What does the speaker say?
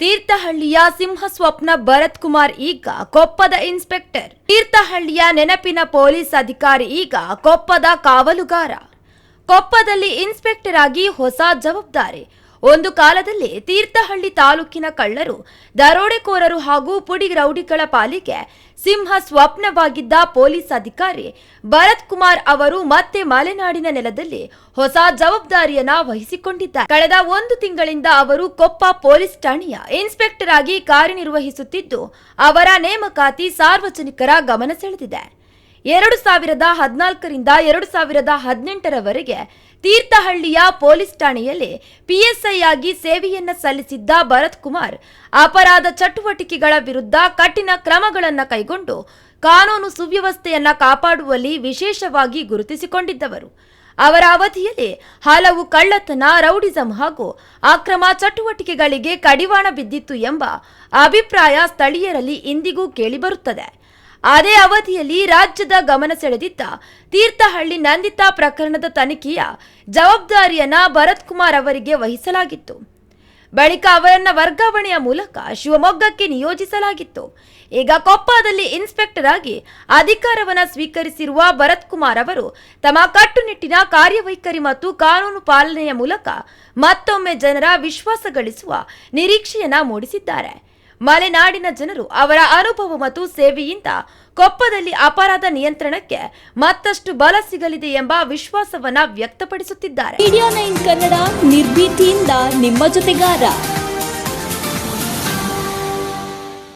ತೀರ್ಥಹಳ್ಳಿಯ ಸಿಂಹಸ್ವಪ್ನ ಭರತ್ ಕುಮಾರ್ ಈಗ ಕೊಪ್ಪದ ಇನ್ಸ್ಪೆಕ್ಟರ್. ತೀರ್ಥಹಳ್ಳಿಯ ನೆನಪಿನ ಪೊಲೀಸ್ ಅಧಿಕಾರಿ ಈಗ ಕೊಪ್ಪದ ಕಾವಲುಗಾರ. ಕೊಪ್ಪದಲ್ಲಿ ಇನ್ಸ್ಪೆಕ್ಟರ್ ಆಗಿ ಹೊಸ ಜವಾಬ್ದಾರಿ. ಒಂದು ಕಾಲದಲ್ಲಿ ತೀರ್ಥಹಳ್ಳಿ ತಾಲೂಕಿನ ಕಳ್ಳರು, ದರೋಡೆಕೋರರು ಹಾಗೂ ಪುಡಿ ರೌಡಿಗಳ ಪಾಲಿಗೆ ಸಿಂಹ ಸ್ವಪ್ನವಾಗಿದ್ದ ಪೊಲೀಸ್ ಅಧಿಕಾರಿ ಭರತ್ ಕುಮಾರ್ ಅವರು ಮತ್ತೆ ಮಲೆನಾಡಿನ ನೆಲದಲ್ಲಿ ಹೊಸ ಜವಾಬ್ದಾರಿಯನ್ನ ವಹಿಸಿಕೊಂಡಿದ್ದಾರೆ. ಕಳೆದ 1 ತಿಂಗಳಿಂದ ಅವರು ಕೊಪ್ಪ ಪೊಲೀಸ್ ಠಾಣೆಯ ಇನ್ಸ್ಪೆಕ್ಟರ್ ಆಗಿ ಕಾರ್ಯನಿರ್ವಹಿಸುತ್ತಿದ್ದು, ಅವರ ನೇಮಕಾತಿ ಸಾರ್ವಜನಿಕರ ಗಮನ ಸೆಳೆದಿದೆ. 2014ರಿಂದ 2018ರವರೆಗೆ ತೀರ್ಥಹಳ್ಳಿಯ ಪೊಲೀಸ್ ಠಾಣೆಯಲ್ಲಿ ಪಿಎಸ್ಐ ಆಗಿ ಸೇವೆಯನ್ನ ಸಲ್ಲಿಸಿದ್ದ ಭರತ್ ಕುಮಾರ್ ಅಪರಾಧ ಚಟುವಟಿಕೆಗಳ ವಿರುದ್ಧ ಕಠಿಣ ಕ್ರಮಗಳನ್ನು ಕೈಗೊಂಡು ಕಾನೂನು ಸುವ್ಯವಸ್ಥೆಯನ್ನ ಕಾಪಾಡುವಲ್ಲಿ ವಿಶೇಷವಾಗಿ ಗುರುತಿಸಿಕೊಂಡಿದ್ದವರು. ಅವರ ಅವಧಿಯಲ್ಲಿ ಹಲವು ಕಳ್ಳತನ, ರೌಡಿಸಂ ಹಾಗೂ ಅಕ್ರಮ ಚಟುವಟಿಕೆಗಳಿಗೆ ಕಡಿವಾಣ ಬಿದ್ದಿತ್ತು ಎಂಬ ಅಭಿಪ್ರಾಯ ಸ್ಥಳೀಯರಲ್ಲಿ ಇಂದಿಗೂ ಕೇಳಿಬರುತ್ತದೆ. ಅದೇ ಅವಧಿಯಲ್ಲಿ ರಾಜ್ಯದ ಗಮನ ಸೆಳೆದಿದ್ದ ತೀರ್ಥಹಳ್ಳಿ ನಂದಿತಾ ಪ್ರಕರಣದ ತನಿಖೆಯ ಜವಾಬ್ದಾರಿಯನ್ನ ಭರತ್ ಕುಮಾರ್ ಅವರಿಗೆ ವಹಿಸಲಾಗಿತ್ತು. ಬಳಿಕ ಅವರನ್ನ ವರ್ಗಾವಣೆಯ ಮೂಲಕ ಶಿವಮೊಗ್ಗಕ್ಕೆ ನಿಯೋಜಿಸಲಾಗಿತ್ತು. ಈಗ ಕೊಪ್ಪದಲ್ಲಿ ಇನ್ಸ್ಪೆಕ್ಟರ್ ಆಗಿ ಅಧಿಕಾರವನ್ನು ಸ್ವೀಕರಿಸಿರುವ ಭರತ್ ಕುಮಾರ್ ಅವರು ತಮ್ಮ ಕಟ್ಟುನಿಟ್ಟಿನ ಕಾರ್ಯವೈಖರಿ ಮತ್ತು ಕಾನೂನು ಪಾಲನೆಯ ಮೂಲಕ ಮತ್ತೊಮ್ಮೆ ಜನರ ವಿಶ್ವಾಸ ಗಳಿಸುವ ನಿರೀಕ್ಷೆಯನ್ನ ಮೂಡಿಸಿದ್ದಾರೆ. ಮಲೆನಾಡಿನ ಜನರು ಅವರ ಅನುಭವ ಮತ್ತು ಸೇವೆಯಿಂದ ಕೊಪ್ಪದಲ್ಲಿ ಅಪರಾಧ ನಿಯಂತ್ರಣಕ್ಕೆ ಮತ್ತಷ್ಟು ಬಲ ಸಿಗಲಿದೆ ಎಂಬ ವಿಶ್ವಾಸವನ್ನ ವ್ಯಕ್ತಪಡಿಸುತ್ತಿದ್ದಾರೆ. ಮೀಡಿಯಾ 9 ಕನ್ನಡ ನಿರ್ಭೀತಿಯಿಂದ ನಿಮ್ಮ ಜೊತೆಗಾರ.